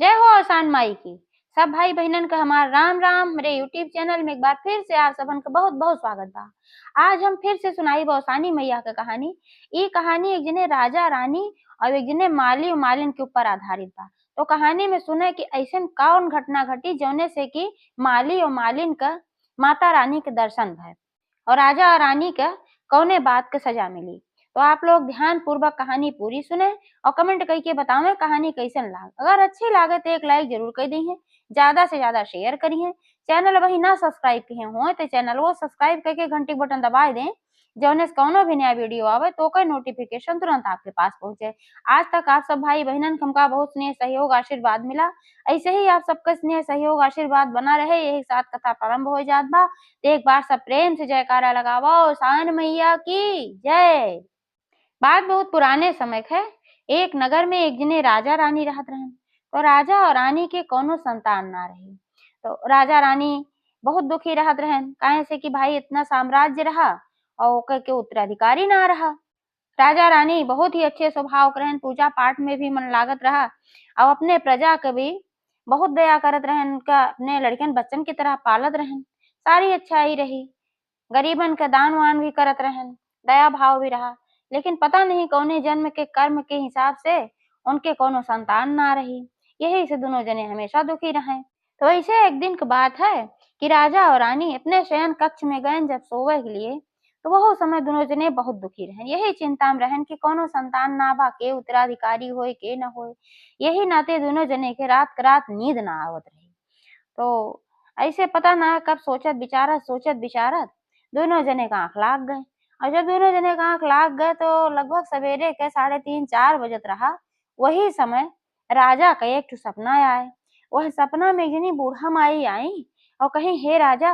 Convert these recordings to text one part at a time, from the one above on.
जय हो आसान माई की। सब भाई बहनन का हमार राम राम। मेरे यूट्यूब चैनल में एक बार फिर से आप सबन का बहुत बहुत स्वागत बा। आज हम फिर से सुनाई बौसानी मैया का कहानी। ये कहानी एक जने राजा रानी और एक जने माली और मालिन के ऊपर आधारित बा। तो कहानी में सुने कि ऐसन कौन घटना घटी जौने से कि माली और मालिन का माता रानी के दर्शन भय और राजा और रानी का कौने बात के सजा मिली। तो आप लोग ध्यान पूर्वक कहानी पूरी सुने और कमेंट करके बतावें कहानी कैसन लाग। अगर अच्छी लागे तो एक लाइक जरूर कर दी है, ज्यादा से ज्यादा शेयर करिए। चैनल वही ना सब्सक्राइब किए हो तो चैनल वो सब्सक्राइब करके घंटी बटन दबा दें, जौने से कौनो भी नया वीडियो आवे तो कोई नोटिफिकेशन तुरंत आपके पास पहुंचे। आज तक आप सब भाई बहनन हमका बहुत स्नेह सहयोग आशीर्वाद मिला। ऐसे ही आप सबका स्नेह सहयोग आशीर्वाद बना रहे, यही साथ कथा प्रारंभ हो जात बा। एक बार सब प्रेम से जयकारा लगाओ, सान मैया की जय। बात बहुत पुराने समय है। एक नगर में एक जने राजा रानी रहत रहन। तो राजा और रानी के कोनो संतान ना रही। तो राजा रानी बहुत दुखी रहत रहन, काहे से कि भाई इतना साम्राज्य रहा और ओकर के उत्तराधिकारी ना रहा। राजा रानी बहुत ही अच्छे स्वभाव के रहन, पूजा पाठ में भी मन लागत रहा और अपने प्रजा के भी बहुत दया करत रहन, उनका अपने लड़कन बच्चन की तरह पालत रहन। सारी अच्छाई रही, गरीबन का दान वान भी करत रहन, दया भाव भी रहा। लेकिन पता नहीं कौने जन्म के कर्म के हिसाब से उनके कोनो संतान ना रही। यही से दोनों जने हमेशा दुखी रहे। तो ऐसे एक दिन की बात है कि राजा और रानी अपने शयन कक्ष में गए जब सोवे के लिए। तो वह समय दोनों जने बहुत दुखी रहन, यही चिंता में रहन कि कोनो संतान ना बा, के उत्तराधिकारी होए के न होए। यही नाते दोनों जने के रात नींद ना आवत रही। तो ऐसे पता ना कब सोचत विचारत दोनों जने का आंख लाग गए। और जब दोनों जने का आंख लाग गए तो लगभग सवेरे के 3:30-4 बजत रहा। वही समय राजा का एक ठो सपना आए। वह सपना में एक जनी बूढ़ा माई आई और कही, हे राजा,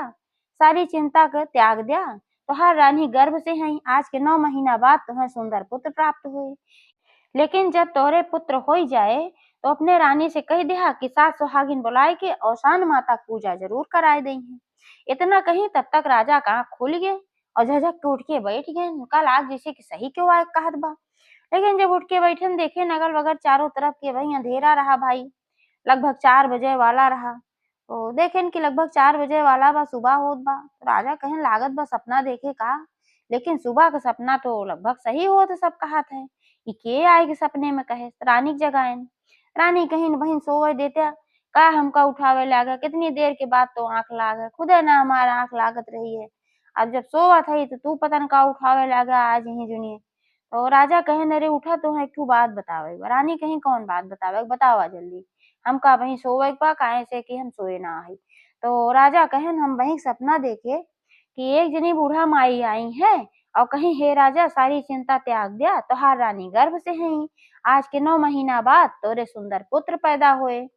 सारी चिंता कर त्याग दिया, तुहार रानी गर्भ से है, आज के 9 महीना बाद तुम्हें सुंदर पुत्र प्राप्त हुए। लेकिन जब तोरे पुत्र हो जाए तो अपने रानी से कह दिया कि सात सुहागिन बुलाए के औसान माता पूजा जरूर कराए देंगे। इतना कहीं तब तक राजा का आँख खुल गए और झझक के उठ के बैठ गए। उनका लाग जैसे कि सही क्यों आए कहत बा। लेकिन जब उठ के बैठन देखे नगल वगल चारों तरफ के भाई अंधेरा रहा भाई, लगभग 4 बजे वाला रहा। तो देखेन कि लगभग 4 बजे वाला बा, सुबह होत बा। तो राजा कहन लागत बा सपना देखे का, लेकिन सुबह का सपना तो लगभग सही हो तो सब कहत है। ई के आए के सपने में कहे रानी के जगाएन। रानी कहीं बहन सोवे देते का हमका उठावे लागे, कितनी देर के बाद तो आंख लागे, खुदे ना हमारा आंख लागत रही है। अब जब सोवा थी तो तू पता न का उठावे लागा आज ही जुनिए। तो राजा कहे, अरे उठा तो है, एक ठू बात बतावे। रानी कहीं कौन बात बतावे, बतावा जल्दी। हम का वहीं सोवे बा, काहे से कि हम सोए ना आई। तो राजा कहेन, हम वहीं सपना देखे कि एक जनी बूढ़ा माई आई है और कहीं, हे राजा, सारी चिंता त्याग दिया, तुहार रानी गर्भ से है, आज के 9 महीना बाद तोरे सुंदर पुत्र पैदा हुए।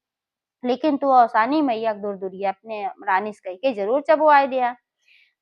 लेकिन तू औसानी मैया दूर दूरिया अपने रानी से कह के जरूर चबुआई दिया।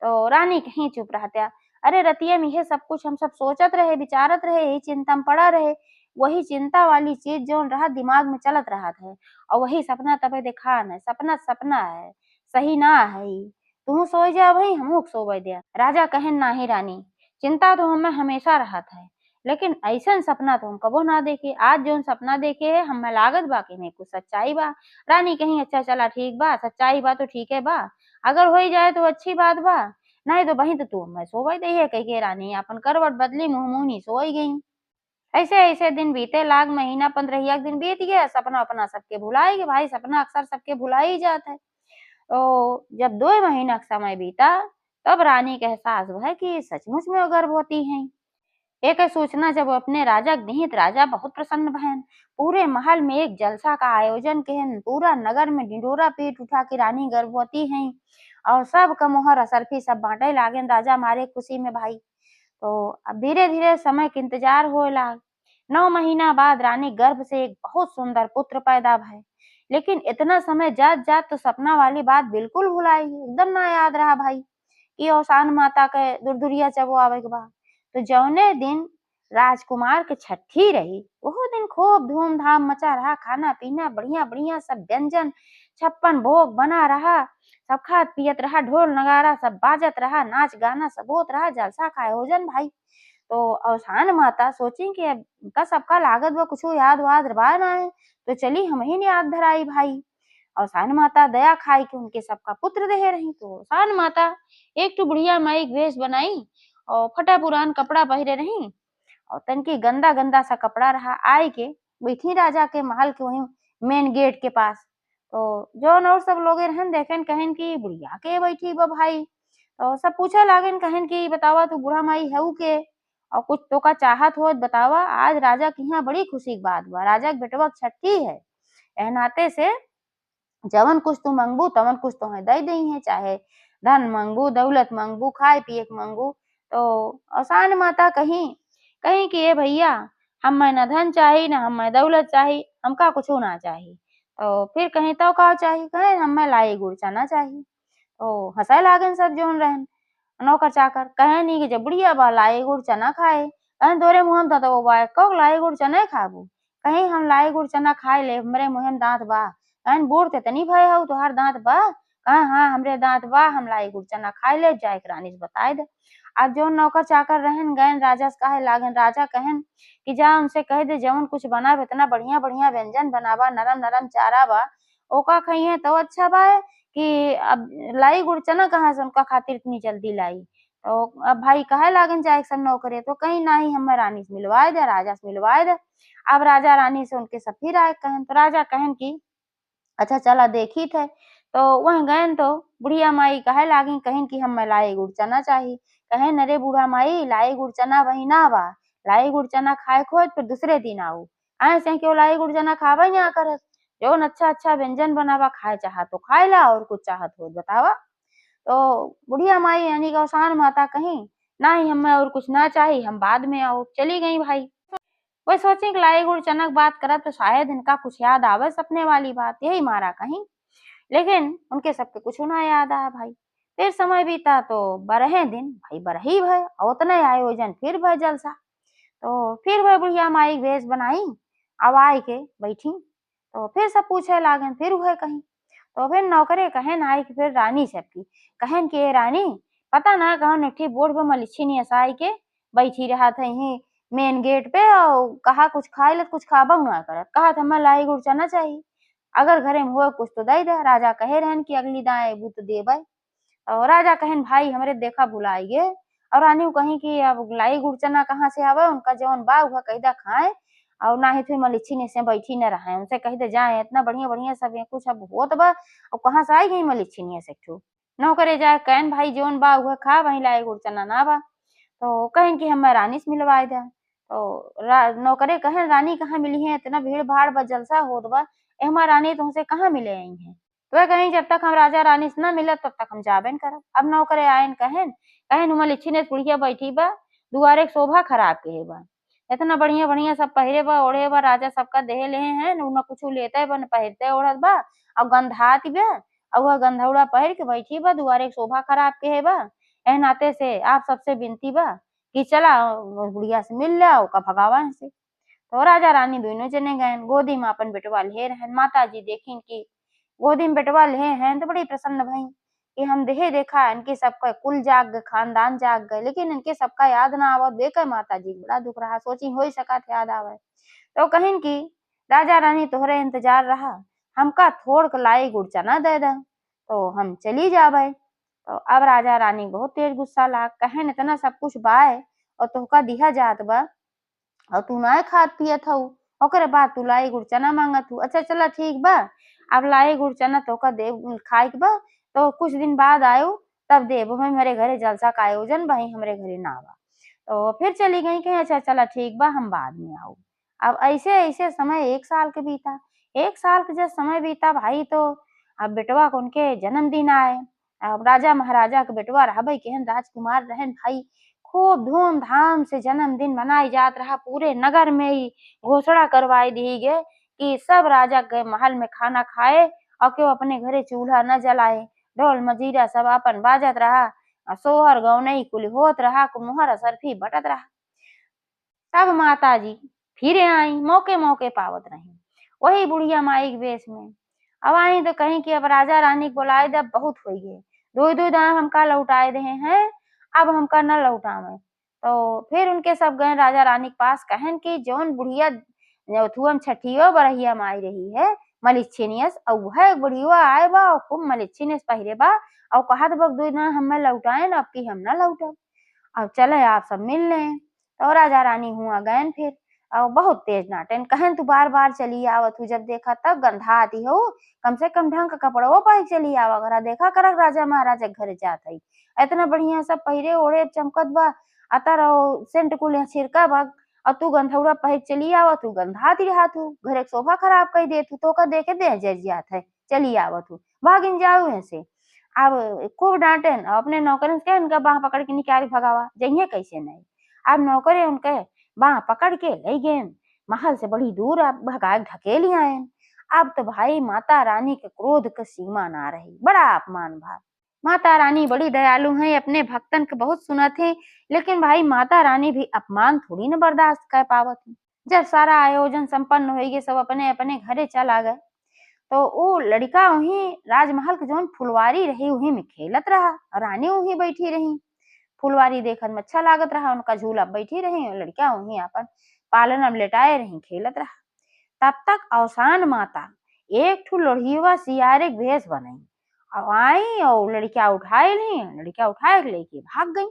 तो रानी कहीं चुप रहत्या। अरे रतिया में यह सब कुछ हम सब सोचत रहे, विचारत रहे, यही चिंता में पड़ा रहे। वही चिंता वाली चीज जो रहा दिमाग में चलत रहा है और वही सपना तबे देखा न, सपना सपना है, सही ना है। तू सोई जा वही हमू सोवे दिया। राजा कहन, नाही रानी, चिंता तो हमें हमेशा रहत है, लेकिन ऐसा सपना तो हम कबो ना देखे। आज जो सपना देखे है हमें लागत बा कि नहीं कुछ सच्चाई बा। रानी कहीं, अच्छा चला ठीक बा, सच्चाई बा तो ठीक है बा, अगर हो ही जाए तो अच्छी बात बा, नहीं तो वहीं तो तू मैं सोवई दही है। कह के रानी अपन करवट बदली, मुंह मुहनी सोई गई। ऐसे ऐसे दिन बीते लाग, महीना 15 दिन बीत गया। सपना अपना सबके भुलाई गए भाई, सपना अक्सर सबके भुला ही जाता है। तो जब 2 महीना का समय बीता तब रानी का एहसास हुआ कि सचमुच में वो गर्भवती है। एक सूचना जब अपने राजा निहित, राजा बहुत प्रसन्न भयन। पूरे महल में एक जलसा का आयोजन केहन, पूरा नगर में ढिंढोरा पीट उठा कि रानी गर्भवती हैं और सब का मोहर असरफी सब बांटे लागे राजा मारे खुशी में भाई। तो अब धीरे धीरे समय के इंतजार होए लाग। 9 महीना बाद रानी गर्भ से एक बहुत सुंदर पुत्र पैदा भय। लेकिन इतना समय जात जात तो सपना वाली बात बिल्कुल भुलाई, एकदम ना याद रहा भाई कि औसान माता के दुरदुरिया चबो आवे के बा। तो जौने दिन राजकुमार के छठी रही, वो दिन खूब धूमधाम मचा रहा, खाना पीना बढ़िया बढ़िया सब व्यंजन, 56 भोग बना रहा, सब खात पियत रहा, ढोल नगाड़ा सब बाजत रहा, नाच गाना सब होत रहा, जलसा का आयोजन भाई। तो अवसान माता सोची कि अब इनका सबका लागत बा कुछ याद वाद रवा ना है, तो चली हम ही ने याद धराई भाई। अवसान माता दया खाई कि उनके सबका पुत्र देहे रही, तो अवसान माता एक ठो बुढ़िया माई के वेश बनाई और फटा पुरान कपड़ा पहिरे रही और तनकी गंदा गंदा सा कपड़ा रहा, आए के बैठी राजा के महल के वहीं मेन गेट के पास। तो जौन और सब लोग रहन देखन कहन की बुढ़िया के बैठी बा भाई, तो सब पूछे लागन कहन की बतावा तू बूढ़ा माई हऊ के और कुछ तो का चाहत हो बतावा, आज राजा के यहाँ बड़ी खुशी की बात बा, राजा के बेटवा के छठी है, एह नाते से जवन कुछ तू मंगबू तवन कुछ तोहे दई देई है, चाहे धन मंगबू दौलत मंगबू खाए पिए के मंगबू। तो अवसान माता कहीं कहीं कि ए भैया हमें न धन चाही न हमें दौलत चाही, हमका कुछो ना चाही। तो फिर कहीं तो का चाही, कहे हमें लाई गुड़ चना चाही। तो हंसे लागन सब जोन रहन नौकर चाकर, कहे नी कि जब बुढ़िया बा लाई गुड़ चना खाए, कहे तोरे मुँह में तो बा कौक लाई गुड़ चना खाबू, कहीं हम लाई गुड़ चना खाए ले हमरे मुँह में दांत बा, कहन बूढ़ ते तनी भय हऊ तोहार दांत बा, कहा हाँ हमरे दांत बा हम लाई गुड़ चना खाए ले, जाए के रानी से बताए दे। अब जो नौकर चाकर रहन गए राजा से कहे लागन, राजा कहन कि जा उनसे कह दे जवन कुछ बना इतना बढ़िया बढ़िया व्यंजन बनावा, नरम नरम चारा बा, ओका खइहे तो अच्छा बा कि अब लाई गुड़ चना कहाँ से उनका खातिर इतनी जल्दी लाई। तो अब भाई कहे लागन जाए सब नौकरे, तो कहीं नहीं हमें रानी से मिलवाए दे, राजा से मिलवाए दे। अब राजा रानी से उनके सब फिर आए कहन, तो राजा कहन की अच्छा चला देखी थे। तो वह गयन तो बुढ़िया माई कहे लागी कहिन कि हमें लाई गुड़ चना चाही, कहेन अरे बूढ़ा माई लाई गुड़ चना वही ना बा, लाई गुड़ चना खाए खोज फिर दूसरे दिन आऊ, ऐसे क्यों लाई गुड़ चना खावा ना करस, जौन अच्छा अच्छा व्यंजन बनावा खाए चाहा तो खाए ला और कुछ चाहत हो बतावा। तो बुढ़िया माई यानी कि अवसान माता कहीं नहीं हमें और कुछ ना चाहिए, हम बाद में आओ, चली गई भाई। वह सोची कि लाई गुड़ चना की बात करत तो शायद इनका कुछ याद आवे सपने वाली बात, यही मारा कहीं, लेकिन उनके सबके कुछ ना याद आया भाई। फिर समय बीता तो बरहे दिन भाई बरही भय और उतने आयोजन फिर भय जलसा। तो फिर वह बुढ़िया माई वेश बनाई, अब आई के बैठी, तो फिर सब पूछे लागन फिर वह कहीं, तो फिर नौकरे कहन आई कि फिर रानी सबकी कहन कि ए रानी पता ना कहन एक बोर्ड पे मलिच्छी आई के बैठी रहा था यही मेन गेट पे और कहा कुछ खाए ले कुछ खाबा ना करत, कहा था मैं लाई गुड़ चना चाहिए, अगर घरे में हुआ कुछ तो दई दे। राजा कहे रहन कि अगली दाएं अबू तो देबै, और राजा कहन भाई हमरे देखा बुलाइए, और रानी को कहीं कि अब लाई गुड़ चना कहाँ से आवे, उनका जौन बा उहा कहिदा खाए और ना ही फिर मलिच्छी से बैठी न रहे, उनसे कही दे जाए इतना बढ़िया बढ़िया सब कुछ अब होत बा और कहाँ से आई गई मलिच्छी से ठू नौकरे जाए कहन भाई जौन बा उहा खा वहीं लाई गुड़ चना ना बा। तो कहन कि हमें रानी से मिलवाए दे, तो नौकरे कहन रानी कहाँ मिली है, इतना भीड़ भाड़ बा जलसा होत बा, एहमा रानी तुमसे कहाँ मिले आई है। तो वह कहीं जब तक हम राजा रानी से न मिलत तब तक हम जाबे न करब। अब नौकरे आयन कहन कहन उमा लिच्छी ने बुढ़िया बैठी बा, दुआरे के शोभा खराब के बा, इतना बढ़िया बढ़िया सब पहिरे बा ओढ़े बा, राजा सबका देह लेहे हैं न कुछ लेते बा न पहिरते ओढ़त बा और गंधात बा, और वह गंधौड़ा पहिर के बैठी बा, दुआरे के शोभा खराब के बा। एह नाते से आप सबसे विनती बा कि चला बुढ़िया से मिल ला ओका भगावा से। तो राजा रानी दोनों जने गए, गोदी में अपन बेटवा ले रहन, माता जी देखिन की गोदी में बेटवा ले हैं तो बड़ी प्रसन्न भई कि हम देहे देखा इनके सबका कुल जाग गए, खानदान जाग गए, लेकिन इनके सबका याद ना आवत देख माता जी बड़ा दुख रहा, सोची हो सका याद आवे। तो कहिन की राजा रानी तोहरे इंतजार रहा, हमका थोड़ के लाई गुड़ चना दे दा तो हम चली जाबे। तो अब राजा रानी बहुत तेज गुस्सा लाग कहन इतना सब कुछ बाय और तोहका दिया जात बा और तू ना खात पियत हऊ, ओकरे बाद तू लाई गुड़ चना मांगत हऊ, अच्छा चला ठीक बा अब लाई गुड़ चना तोहका देव खाए के बा, तो कुछ दिन बाद आयु तब देबो, हमारे घरे जलसा का आयोजन भाई हमरे घरे ना बा। तो फिर चली गई कि अच्छा चला ठीक बा हम बाद में आऊ। अब ऐसे ऐसे समय 1 साल के बीता, 1 साल के जब समय बीता भाई तो अब बेटवा को उनके जन्मदिन आए। अब राजा महाराजा के बेटवा रहबे केहन राजकुमार रहन भाई, खूब धूमधाम से जन्मदिन मनाई जात रहा, पूरे नगर में ही घोषणा करवाई दी गए कि सब राजा के महल में खाना खाए और क्यों अपने घरे चूल्हा न जलाए, ढोल मजीरा सब अपन बाजत रहा, सोहर गौनई कुल होत रहा, कुम्हर असरफी बटत रहा। तब माता जी फिर आई मौके मौके पावत रही वही बुढ़िया माई के वेश में। अब आई तो कहीं कि अब राजा रानी को बुलाए दे बहुत हो गए, दो दो दाम हमका लौटाए रहे हैं, अब हमका न लौटावे। तो फिर उनके सब गए राजा रानी के पास, कहन कि जौन बुढ़िया ओथुअन छठियो बरहिया में आई रही है मलिच्छिनियस, और वह बुढ़िया आए बा और खूब मलिच्छिनियस पहिरे बा और कहत बा दू ना हमें लौटाए न, अब की हम ना लौटब, अब चले आप सब मिल लें। तो राजा रानी हुआ गए फिर, और बहुत तेज नाटन, कहन तू बार बार चली आवत हूँ, जब देखा तब गंधा आती हो, कम से कम ढंग का कपड़ो पहन चली आवा करा, देखा कर राजा महाराजा घर जात है, इतना बढ़िया सब पहिरे ओढ़े चमकत बा, अतर सेंट कुल छिड़का बा, और तू गंधौरा पहिर चली आवत हूँ, गंधाती रहा तू, घर एक शोभा खराब कर दे तू, तो का देखे दे जर जात है, चली आवत हूँ, भागिन जाऊ ऐसे। अब खूब डांटन, अपने नौकरन से इनका बाह पकड़ के निकाल भगावा, जइए कैसे नहीं। अब नौकरे उनके बाह पकड़ के ले गए महल से बड़ी दूर, अब भगा ढकेली आए। अब तो भाई माता रानी के क्रोध का सीमा ना रही, बड़ा अपमान भाग। माता रानी बड़ी दयालु हैं, अपने भक्तन के बहुत सुनत है, लेकिन भाई माता रानी भी अपमान थोड़ी न बर्दाश्त कर पावत है। जब सारा आयोजन संपन्न हो गए, सब अपने अपने घरे चला गए, तो वो लड़का वहीं राजमहल के जौन फुलवारी रही वहीं में खेलत रहा, रानी वहीं बैठी रही, फुलवारी देखत में अच्छा लागत रहा, उनका झूला बैठी रही और लड़का वहीं अपन पालन अब लेटाए रही खेलत रहा। तब तक अवसान माता एक ठू लोढ़ीवा सियारे के भेष बनाई और आई और लड़किया उठाए ली, लड़किया उठाए के लेके भाग गई।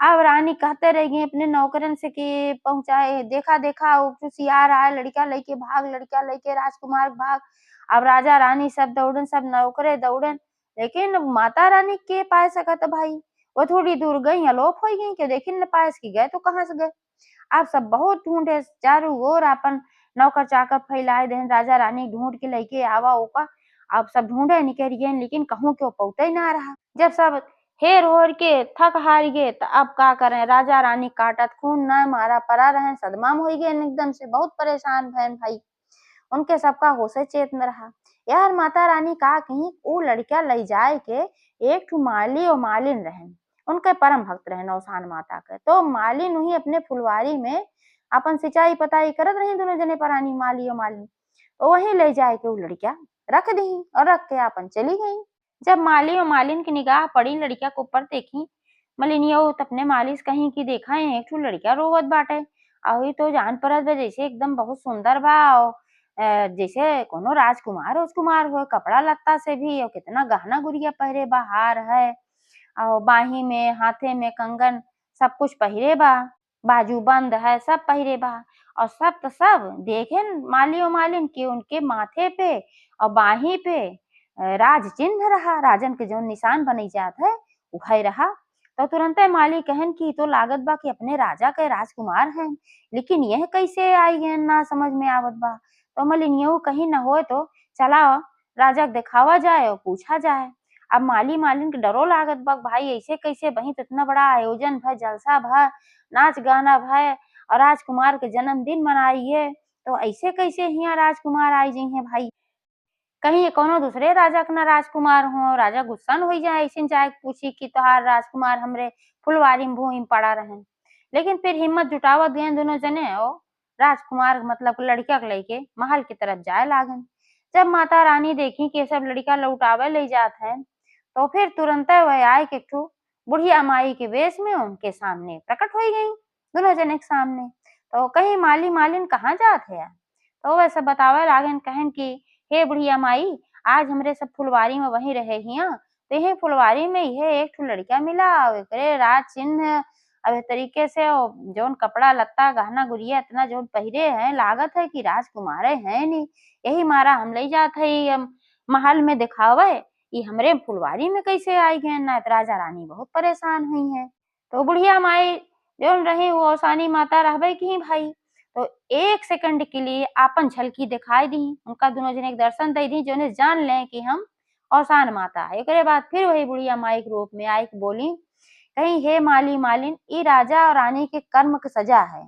अब रानी कहते रह गई अपने नौकरन से कि पहुंचाए, देखा देखा वो सियार आए, लड़का लेके भाग, लड़का लेके राजकुमार भाग। अब राजा रानी सब दौड़न, सब नौकरे दौड़न, लेकिन माता रानी के पाए सकत भाई, वो थोड़ी दूर गई अलोप हो गई कि देखी न पास की गए तो कहाँ से गए। अब सब बहुत ढूंढे चारों ओर, अपन नौकर चाकर फैलाए देन, राजा रानी ढूंढ के लेके आवा ओका। अब सब ढूंढे निकल गए, लेकिन कहूँ क्यों पौते ही ना रहा। जब सब हेर होर के थक हार गए तो अब का करें, राजा रानी काटत खून न मारा परा रहे, सदमा में हो गए एकदम से, बहुत परेशान भैन भाई, उनके सबका होशे चेत न रहा। यार माता रानी का कहीं वो लड़का ले जाए के एक ठू माली और मालिन रहन, उनके परम भक्त रहन औसान माता के, तो मालिन वही अपने फुलवारी में अपन सिंचाई पताई करत रही, दोनों जने परानी माली और मालिन, तो वहीं ले जाए के वो लड़का रख दी और रख के अपन चली गई। जब माली और मालिन की निगाह पड़ी लड़किया के ऊपर, देखी मलिनिया अपने माली से कहीं की देखा है एक ठू लड़किया रोवत बाटे, अही तो जान परत बा जैसे एकदम बहुत सुंदर बा, और जैसे कोनो राजकुमार राजकुमार हो, कपड़ा लत्ता से भी, और कितना गहना गुड़िया पहरे बा, हार है और बाही में हाथे में कंगन सब कुछ पहिरे बा, बाजू बंद है सब पहिरे बा, और सब तो सब देखे माली और मालिन के उनके माथे पे और बाही पे राज चिन्ह रहा, राजन के जो निशान बनी जात है वही रहा। तो तुरंत माली कहन की तो लागत बा कि अपने राजा के राजकुमार हैं, लेकिन यह कैसे आई गए ना समझ में आवत बा। तो मलिनियो कहीं न हो तो चला राजा के दिखावा जाए और पूछा जाए। अब माली मालिन के डरो लागत बा, भाई ऐसे कैसे बही, तो इतना बड़ा आयोजन भय, जलसा भय, नाच गाना भय और राजकुमार के जन्मदिन मनाइए, तो ऐसे कैसे यहाँ राजकुमार आई जी हैं भाई, कहीं कोनो दूसरे राजा के न राजकुमार हो, राजा गुस्सा न हो जाए, ऐसे जाए पूछी कि तोहार राजकुमार हमरे फुलवारी में भूमि में पड़ा रहे। लेकिन फिर हिम्मत जुटावत गए दोनों जने और राजकुमार मतलब लड़किया के लेके महल की तरफ जाए लागन। जब माता रानी देखी कि सब लड़का लौटावे ले जात है, तो फिर तुरंत वह आए कि ठू बुढ़िया माई के वेश में उनके सामने प्रकट हो गई, दोनों जने के सामने। तो कहीं माली मालिन कहाँ जात है, तो वैसे बतावे लागन, कहन की हे बुढ़िया माई, आज हमरे सब फुलवारी में वहीं रहे हिया, तो यही फुलवारी में यह एक ठू लड़का मिला और एकरे राज चिन्ह अब इस तरीके से जौन कपड़ा लत्ता गहना गुड़िया इतना जौन पहिरे हैं, लागत है कि राजकुमार है नहीं, यही मारा हम ले जात है महल में दिखावे, ये हमरे फुलवारी में कैसे आई गए ना, तो राजा रानी बहुत परेशान हुई है। तो बुढ़िया माई जौन रही वो औसानी माता रहबे की भाई, तो एक सेकंड के लिए आपन झलकी दिखाई दी, उनका दोनों जने के दर्शन दे दी, जोने जान लें कि हम औसान माता है। एकरे बाद फिर वही बुढ़िया माई के रूप में आई के बोली, कहीं हे माली मालिन, ई राजा और रानी के कर्म की सजा है,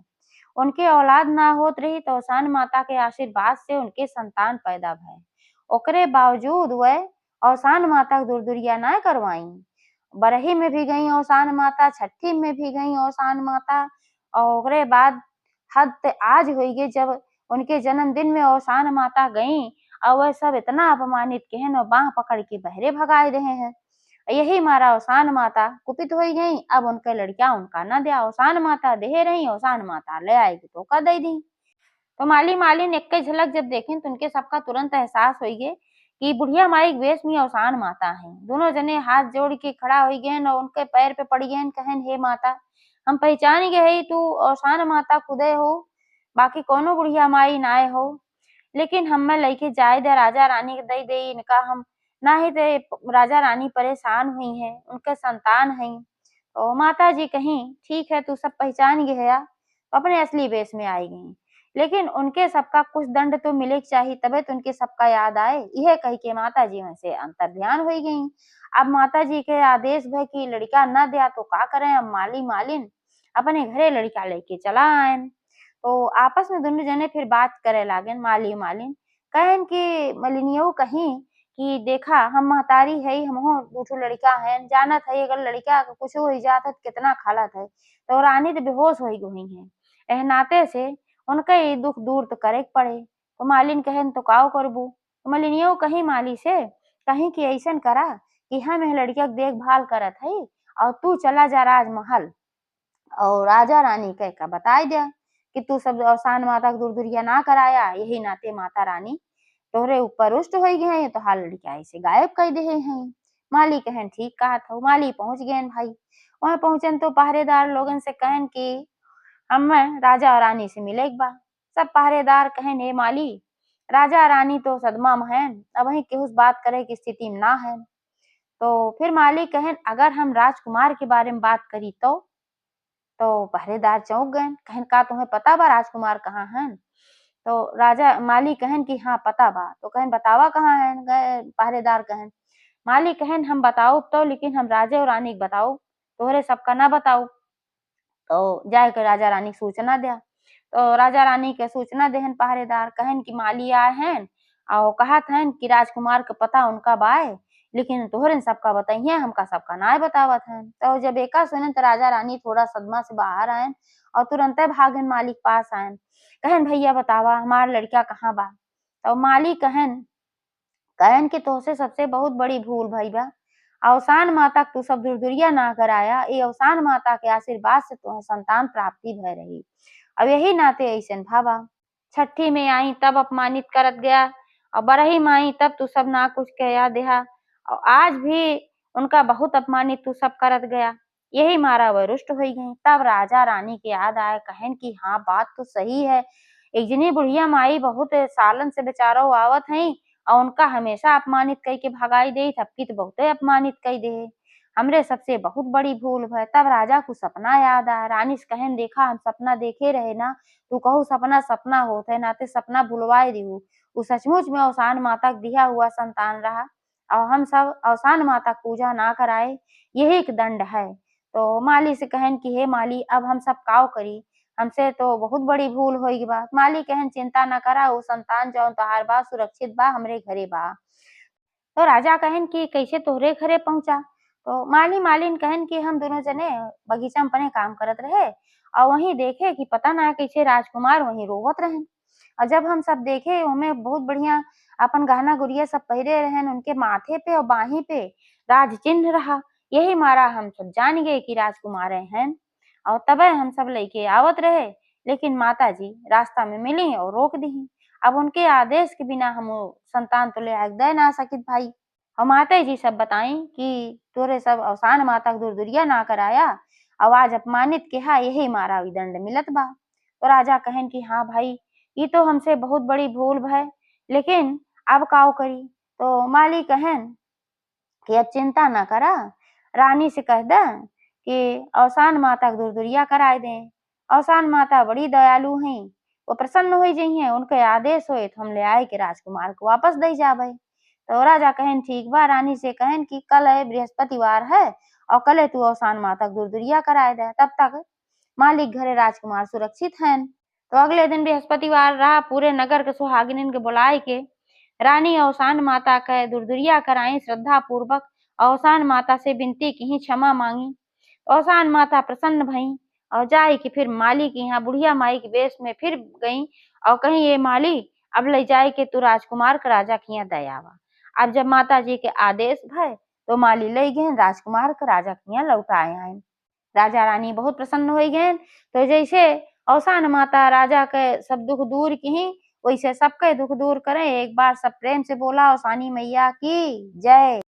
उनके औलाद ना होत रही तो औसान माता के आशीर्वाद से उनके संतान पैदा भय, ओकरे बावजूद वह औसान माता के दूर-दूरिया ना करवाई, बरही में भी गई औसान माता, छठी में भी गई औसान माता, और ओकरे बाद हद ते आज हुई गई जब उनके जन्मदिन में औसान माता गई और वह सब इतना अपमानित के हैं और बाह पकड़ के बहरे भगाए रहे हैं। यही मारा अवसान माता कुपित हो गई। अब उनके लड़कियां उनका न दिया, अवसान माता देह रही, अवसान माता ले आएगी तो का दे दी। तो माली मालिन एक झलक जब देखें तो उनके सबका तुरंत एहसास हो गए कि बुढ़िया माई के वेश में अवसान माता है। दोनों जने हाथ जोड़ के खड़ा हो गए और उनके पैर पे पड़ गए, कहन हे माता हम पहचान गए तू अवसान माता खुदे हो, बाकी कोनो बुढ़िया माई नाय हो, लेकिन हमें लइके जाए दे राजा रानी के दई दे इनका हम ना ही दे। राजा रानी परेशान हुई हैं, उनके संतान हैं। तो माता जी कहीं ठीक है तू सब पहचान गया, अपने असली वेश में आई गई, लेकिन उनके सबका कुछ दंड तो मिले चाहिए तबे तो उनके सबका याद आए। यह कह के माता जी वहां से अंतर ध्यान हो गई। अब माता जी के आदेश भय की लड़का न दिया तो का करें। अब माली मालिन अपने घरे लड़का लेके चला आए। तो आपस में दोनों जने फिर बात करे लागन माली मालिन, कहन कि मलिनियो कहीं कि देखा हम महतारी है हमहो दूठो लड़का है, जानत है अगर लड़का कुछ हो जात है तो कितना खालत है। तो रानी तो बेहोश हो गई है, एह नाते से उनका ये दुख दूर तो करे पड़े। तो मालिन कहन तो काव करबू। तो मलिनियो कहीं माली से कहीं कि ऐसन करा कि हम यह लड़किया के देखभाल करत है और तू चला जा राजमहल और राजा रानी कह का बताई दिया कि तू सब अवसान माता के दूर ना कराया, यही नाते माता रानी तोहरे ऊपर रुष्ट हो गए हैं तो हाल लड़किया ऐसे गायब कर दे हैं। माली कहन ठीक कहा था। माली पहुंच गए भाई, वहां पहुंचन तो पहरेदार लोगन से कहन कि हमें राजा और रानी से मिले एक बार। सब पहरेदार कहन हे माली राजा रानी तो सदमा में है, अब वही केहू से बात करे की स्थिति में ना है। तो फिर माली कहन अगर हम राजकुमार के बारे में बात करी तो पहरेदार चौंक गए, कहन का तुम्हें पता बा राजकुमार कहाँ हैं। तो राजा माली कहन कि हाँ पता बा। तो कहन बतावा कहाँ है। गए पहरेदार कहन माली कहन हम बताओ तो लेकिन हम राजे और रानी के बताओ, तोहरे सबका ना बताओ। तो जाके राजा रानी के सूचना दिया। तो राजा रानी के सूचना देहन पहरेदार कहन कि माली आए हैं और कहत हैं कि राजकुमार के पता उनका बाय, लेकिन तोहरे सबका बताइए हमका सबका नाय बतावत हैं। तो जब एका सुने तो राजा रानी थोड़ा सदमा से बाहर आए और तुरंत भागन मालिक पास आए, कहन भैया बतावा हमार लड़का कहाँ बा। तो माली कहन कहन कि तोहसे सबसे बहुत बड़ी भूल भई बा, अवसान माता तू सब दुरदुरिया ना कराया, ये अवसान माता के आशीर्वाद से तुम्हें संतान प्राप्ति भय रही। अब यही नाते ऐसन भावा छठी में आई तब अपमानित करत गया और बरही में आई तब तू सब ना कुछ कया देहा और आज भी उनका बहुत अपमानित तू सब करत गया। यही मारा वह रुष्ट हो गई। तब राजा रानी के याद आए, कहन कि हाँ बात तो सही है, एक जनी बुढ़िया माई बहुत सालन से बेचारो आवत है और उनका हमेशा अपमानित कई के भगाई दे, थपकी तो बहुते अपमानित कई दे, हमरे सबसे बहुत बड़ी भूल भय। तब राजा को सपना याद आया। रानी से कहन देखा हम सपना देखे रहे ना, तू कहू सपना सपना होत है नाते सपना भुलवाए दिहू, वो सचमुच में अवसान माता का दिया हुआ संतान रहा और हम सब अवसान माता की पूजा ना कराए, यही एक दंड है। तो माली से कहन कि हे माली अब हम सब काव करी, हमसे तो बहुत बड़ी भूल होई बा। माली कहन चिंता न करा, वो संतान जौन तोहार बा सुरक्षित बा, हमरे घरे बा। तो राजा कहन कि कैसे तोहरे घरे पहुंचा। तो माली मालिन कहन कि हम दोनों जने बगीचा में अपने काम करत रहे और वहीं देखे कि पता ना कैसे राजकुमार वहीं रोवत रहन और जब हम सब देखे उनमें बहुत बढ़िया अपन गहना गुड़िया सब पहिरे रहन, उनके माथे पे और बाही पे राज चिन्ह रहा। यही मारा हम सब जान गए कि राजकुमार हैं और तबे हम सब लेके आवत रहे, लेकिन माता जी रास्ता में मिली और रोक दी। अब उनके आदेश के बिना हम वो संतान तो ले आए दे ना सकित भाई। और माता जी सब बताई कि तोरे सब अवसान माता के दूर ना कराया, आवाज अपमानित किया, यही मारा दंड मिलत बा। तो राजा कहन कि हाँ भाई ये तो हमसे बहुत बड़ी भूल भय, लेकिन अब काव करी। तो माली कहन कि अब चिंता न करा, रानी से कह द कि अवसान माता के दूर कराए दें। अवसान माता बड़ी दयालु हैं, वो प्रसन्न हो जइहे, उनके आदेश होए तो हम ले आए के राजकुमार को वापस दे जाबे। तो राजा कहन ठीक बा। रानी से कहन कि कल है बृहस्पतिवार है और कल तू अवसान माता के दूर कराए दे, तब तक मालिक घरे राजकुमार सुरक्षित हैं। तो अगले दिन बृहस्पतिवार रहा, पूरे नगर के सुहागिनिन के बुलाए के रानी अवसान माता के दूर कराई श्रद्धा पूर्वक, अवसान माता से विनती की क्षमा मांगी। अवसान माता प्रसन्न भई और जाई कि फिर माली के यहाँ बुढ़िया माई के वेश में फिर गई और कहीं ये माली अब ले जाए के तू राजकुमार के राजा के यहाँ दयावा। अब जब माता जी के आदेश भय तो माली लई गहन राजकुमार के राजा के यहाँ लौटाए आए। राजा रानी बहुत प्रसन्न हो गए। तो जैसे औसान माता राजा के सब दुख दूर की, वैसे सबके दुख दूर करें। एक बार सब प्रेम से बोला औसानी मैया की जय।